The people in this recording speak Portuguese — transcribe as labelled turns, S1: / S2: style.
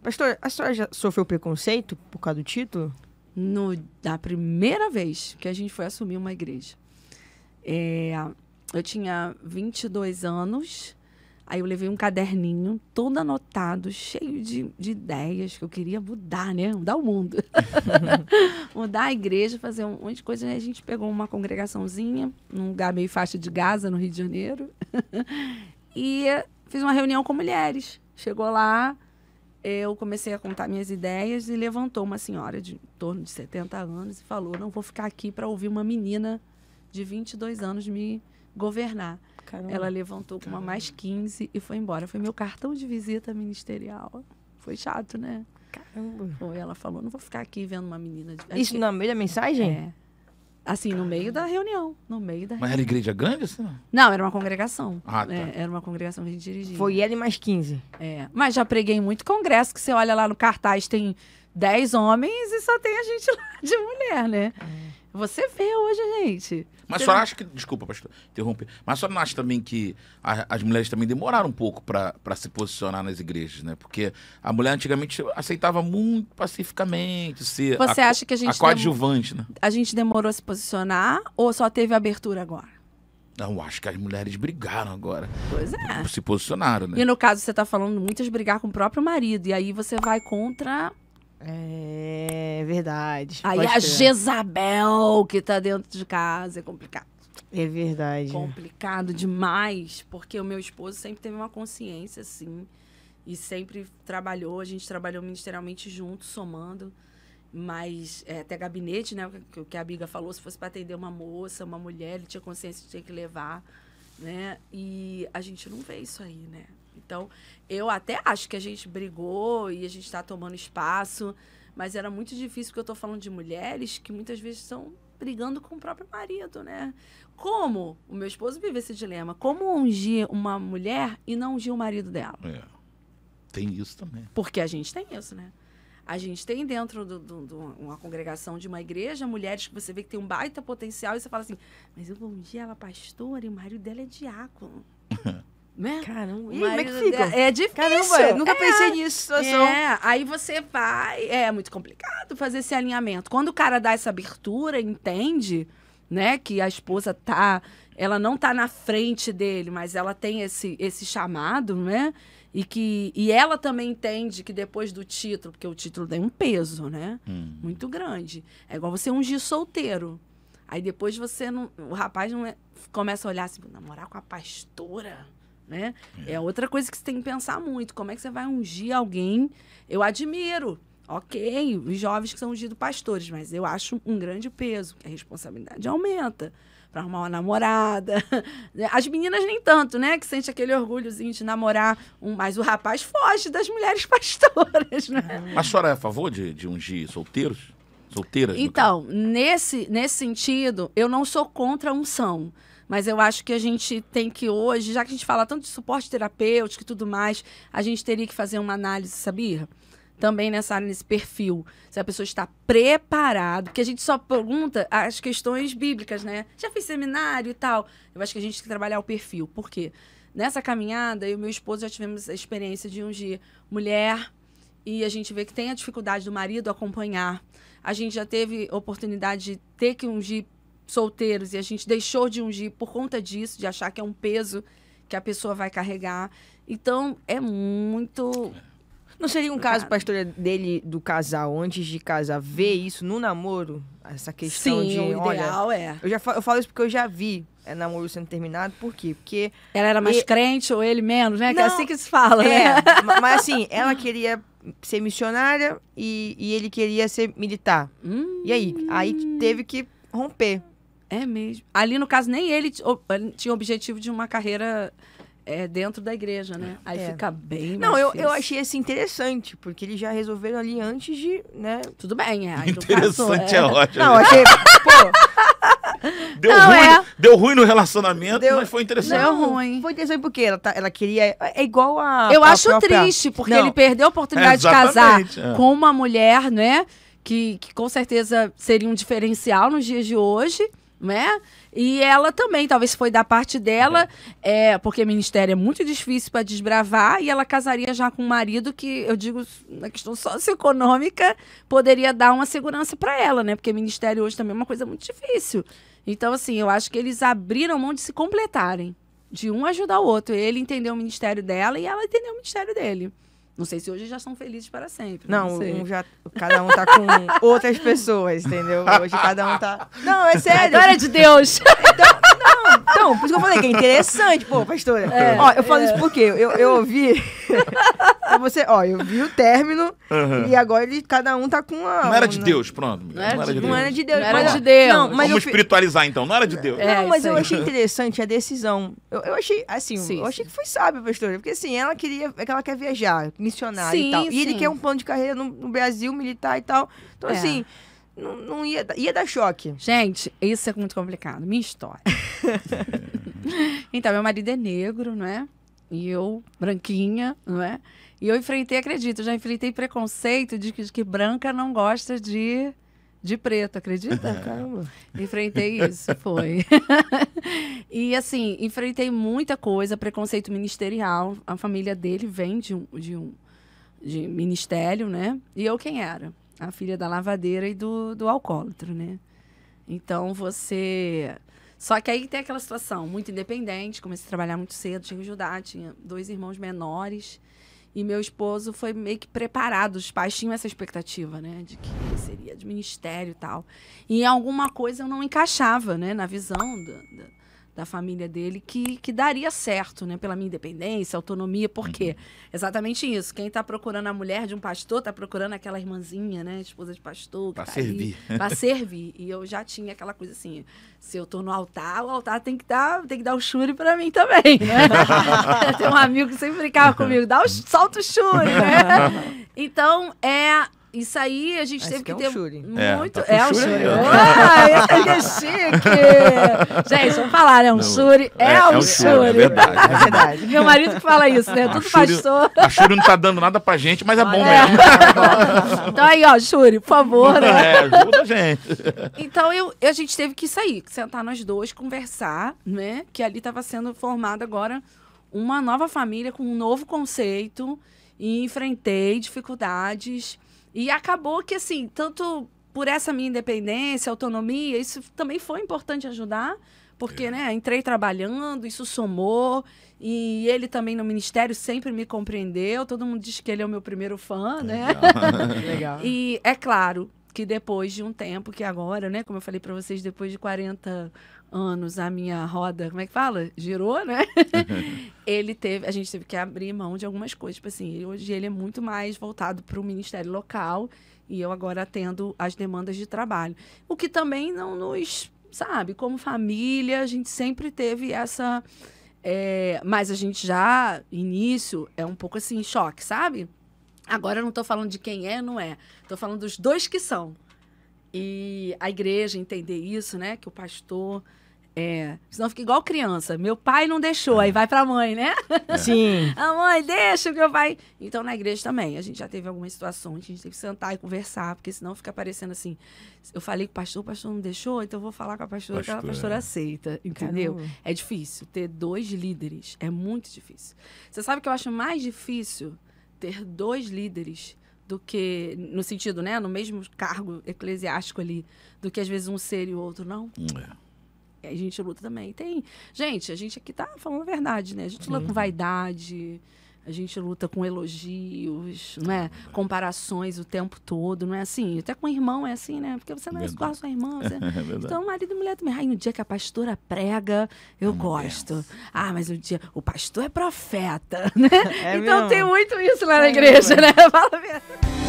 S1: Pastor, a senhora já sofreu preconceito por causa do título?
S2: Da primeira vez que a gente foi assumir uma igreja. Eu tinha 22 anos, aí eu levei um caderninho todo anotado, cheio de ideias que eu queria mudar, né? Mudar o mundo. Mudar a igreja, fazer um monte de coisa. Aí a gente pegou uma congregaçãozinha, num lugar meio faixa de Gaza, no Rio de Janeiro, e fiz uma reunião com mulheres. Chegou lá, eu comecei a contar minhas ideias e levantou uma senhora de em torno de 70 anos e falou: não vou ficar aqui para ouvir uma menina de 22 anos me governar.
S1: Caramba.
S2: Ela levantou com uma mais 15 e foi embora. Foi meu cartão de visita ministerial. Foi chato, né?
S1: Caramba.
S2: Foi, ela falou: não vou ficar aqui vendo uma menina.
S1: Isso no meio da mensagem?
S2: É. Assim, no meio da reunião. No meio da
S3: Mas era igreja grande, assim?
S2: Não, era uma congregação.
S3: Ah, tá.
S2: Era uma congregação que a gente dirigia.
S1: Foi ela e mais 15.
S2: Mas já preguei em muito congresso que você olha lá no cartaz, tem 10 homens e só tem a gente lá de mulher, né? Você vê hoje, gente.
S3: Mas a senhora acha que... Desculpa, pastor, interromper. Mas a senhora não acha também que as mulheres também demoraram um pouco para se posicionar nas igrejas, né? Porque a mulher antigamente aceitava muito pacificamente ser
S2: Você acha que a gente
S3: coadjuvante, né?
S2: A gente demorou a se posicionar ou só teve abertura agora?
S3: Não, acho que as mulheres brigaram agora.
S2: Pois é.
S3: Se posicionaram, né?
S2: E no caso, você está falando muitas brigar com o próprio marido. E aí você vai contra...
S1: É verdade.
S2: Aí
S1: Pode
S2: a
S1: crer.
S2: Jezabel que tá dentro de casa. É complicado.
S1: É verdade.
S2: Complicado demais. Porque o meu esposo sempre teve uma consciência, assim. E sempre trabalhou. A gente trabalhou ministerialmente junto, somando. Mas até gabinete, né? O que a Biga falou, se fosse para atender uma moça, uma mulher, ele tinha consciência de ter que levar, né? E a gente não vê isso aí, né? Então, eu até acho que a gente brigou e a gente está tomando espaço, mas era muito difícil, porque eu estou falando de mulheres que muitas vezes estão brigando com o próprio marido, né? Como o meu esposo vive esse dilema? Como ungir uma mulher e não ungir o marido dela?
S3: Tem isso também.
S2: Porque a gente tem isso, né? A gente tem dentro de uma congregação de uma igreja, mulheres que você vê que tem um baita potencial e você fala assim, mas eu vou ungir ela pastora e o marido dela é diácono. Né?
S1: Caramba,
S2: O
S1: e como é
S2: marido
S1: que fica?
S2: dela- É difícil.
S1: Caramba, nunca pensei nisso, situação.
S2: Aí você vai... É muito complicado fazer esse alinhamento. Quando o cara dá essa abertura, entende, né, que a esposa ela não tá na frente dele, mas ela tem esse chamado, né? E ela também entende que depois do título, porque o título tem um peso, né? Muito grande. É igual você ungir solteiro. Aí depois o rapaz começa a olhar assim, namorar com a pastora, né? É outra coisa que você tem que pensar muito. Como é que você vai ungir alguém? Eu admiro, ok, os jovens que são ungidos pastores, mas eu acho um grande peso. A responsabilidade aumenta para arrumar uma namorada. As meninas nem tanto, né? Que sente aquele orgulhozinho de namorar mas o rapaz foge das mulheres pastoras, né?
S3: Mas a senhora é a favor de ungir solteiros? Solteiras? no
S2: Então, nesse sentido, eu não sou contra a unção. Mas eu acho que a gente tem que hoje, já que a gente fala tanto de suporte terapêutico e tudo mais, a gente teria que fazer uma análise, sabia? Também nessa área, nesse perfil. Se a pessoa está preparada. Porque a gente só pergunta as questões bíblicas, né? Já fiz seminário e tal. Eu acho que a gente tem que trabalhar o perfil. Por quê? Nessa caminhada, eu e meu esposo já tivemos a experiência de ungir mulher e a gente vê que tem a dificuldade do marido acompanhar. A gente já teve oportunidade de ter que ungir solteiros e a gente deixou de ungir por conta disso, de achar que é um peso que a pessoa vai carregar. Então, é muito...
S1: Não seria um caso, pastora, do casal, antes de casar, ver isso no namoro? Essa questão
S2: Sim,
S1: de,
S2: o ideal
S1: olha... Eu falo isso porque eu já vi namoro sendo terminado. Por quê? Porque...
S2: Ela era mais crente ou ele menos, né? Que é
S1: Não,
S2: assim que se fala, né?
S1: Mas assim, ela queria ser missionária e ele queria ser militar. E aí? Aí teve que romper.
S2: É mesmo. Ali, no caso, nem ele tinha o objetivo de uma carreira dentro da igreja, né? Aí fica bem
S1: Não,
S2: mais
S1: eu
S2: difícil.
S1: achei assim interessante, porque eles já resolveram ali antes de, né?
S2: Tudo bem, aí no
S3: Interessante
S2: caso,
S3: ótimo.
S1: Não, achei, pô,
S3: Deu ruim no relacionamento,
S1: Deu-
S3: mas foi interessante.
S2: Deu ruim.
S1: foi interessante porque ela queria, é igual a...
S2: Eu
S1: a
S2: acho
S1: própria-
S2: triste, porque
S1: Não,
S2: ele perdeu a oportunidade de casar
S3: Exatamente,
S2: com uma mulher, né? Que com certeza seria um diferencial nos dias de hoje, né? E ela também, talvez foi da parte dela, porque ministério é muito difícil para desbravar, e ela casaria já com um marido que, eu digo, na questão socioeconômica, poderia dar uma segurança para ela, né? Porque ministério hoje também é uma coisa muito difícil. Então, assim, eu acho que eles abriram mão de se completarem, de um ajudar o outro. Ele entendeu o ministério dela e ela entendeu o ministério dele. Não sei se hoje já são felizes para sempre.
S1: Não, cada um tá com outras pessoas, entendeu? Hoje cada um tá... Não, é sério.
S2: Glória de Deus.
S1: Então, por isso que eu falei que é interessante, pô, pastora. Ó, eu falo isso porque eu ouvi... eu vi o término e agora cada um tá com uma...
S3: Não era de Deus, pronto.
S1: Não era de Deus.
S2: Não era de Deus.
S1: Não, mas
S3: vamos espiritualizar, então. Não era de Deus.
S1: Não, mas eu achei interessante a decisão. Eu achei, assim, eu achei que foi sábio, pastora. Porque, assim, ela quer viajar, missionária e tal. E ele quer um plano de carreira no Brasil, militar e tal. Então, assim, não ia dar choque.
S2: Gente, isso é muito complicado. Minha história. Então, meu marido é negro, não é? E eu, branquinha, não é? E eu já enfrentei preconceito de que branca não gosta de preto, acredita?
S1: Caramba.
S2: Enfrentei isso, foi. E, assim, enfrentei muita coisa, preconceito ministerial. A família dele vem de ministério, né? E eu quem era? A filha da lavadeira e do alcoólatra, né? Então, Só que aí tem aquela situação, muito independente, comecei a trabalhar muito cedo, tinha que ajudar, tinha 2 irmãos menores, e meu esposo foi meio que preparado, os pais tinham essa expectativa, né, de que ele seria de ministério e tal. E em alguma coisa eu não encaixava, né, na visão da família dele, que daria certo, né, pela minha independência, autonomia, por quê? Exatamente isso, quem está procurando a mulher de um pastor, está procurando aquela irmãzinha, né, esposa de pastor.
S3: Para servir.
S2: Para servir. E eu já tinha aquela coisa assim, se eu tô no altar, o altar tem que dar o chure para mim também, né? Tem um amigo que sempre brincava comigo, solta o chure, né? Então, isso aí a gente teve que ter muito...
S3: Tá
S2: o chure. Esse é chique! Gente, vamos falar, né? Um chure um chure.
S3: É verdade.
S1: É verdade.
S2: Meu marido que fala isso, né? Tudo pastor.
S3: A chure não tá dando nada pra gente, mas é bom mesmo.
S2: Então aí, ó, chure, por favor, né?
S3: Ajuda a gente.
S2: Então a gente teve que sair, sentar nós dois, conversar, né? Que ali estava sendo formada agora uma nova família com um novo conceito, e enfrentei dificuldades. E acabou que, assim, tanto por essa minha independência, autonomia, isso também foi importante ajudar, porque, né, entrei trabalhando, isso somou, e ele também no ministério sempre me compreendeu, todo mundo diz que ele é o meu primeiro fã, né?
S1: Legal.
S2: E é claro que depois de um tempo, que agora, né, como eu falei para vocês, depois de 40 anos, a minha roda, como é que fala? Girou, né? A gente teve que abrir mão de algumas coisas. Tipo assim, hoje ele é muito mais voltado para o ministério local e eu agora atendo as demandas de trabalho. O que também não nos, sabe, como família, a gente sempre teve essa... mas a gente já, início, é um pouco assim, choque, sabe? Agora eu não estou falando de quem é, não é. Estou falando dos dois que são. E a igreja entender isso, né? Que o pastor... senão fica igual criança. Meu pai não deixou, aí vai pra mãe, né?
S1: Sim.
S2: A mãe deixa o meu pai... Então, na igreja também, a gente já teve algumas situações, a gente teve que sentar e conversar, porque senão fica parecendo assim... Eu falei com o pastor não deixou, então eu vou falar com a pastora, que a pastora aceita, entendeu? Caramba. É difícil ter 2 líderes, é muito difícil. Você sabe que eu acho mais difícil ter 2 líderes do que, no sentido, né, no mesmo cargo eclesiástico ali, do que às vezes um ser e o outro não? A gente luta também. Gente, a gente aqui tá falando a verdade, né? A gente luta com vaidade, a gente luta com elogios, né? Comparações o tempo todo, não é assim? Até com o irmão é assim, né? Porque você não escorre sua irmã. Então, marido e mulher também. No dia que a pastora prega, eu gosto. Mas o pastor é profeta, né? Então tem muito isso lá na igreja, né? Fala a verdade.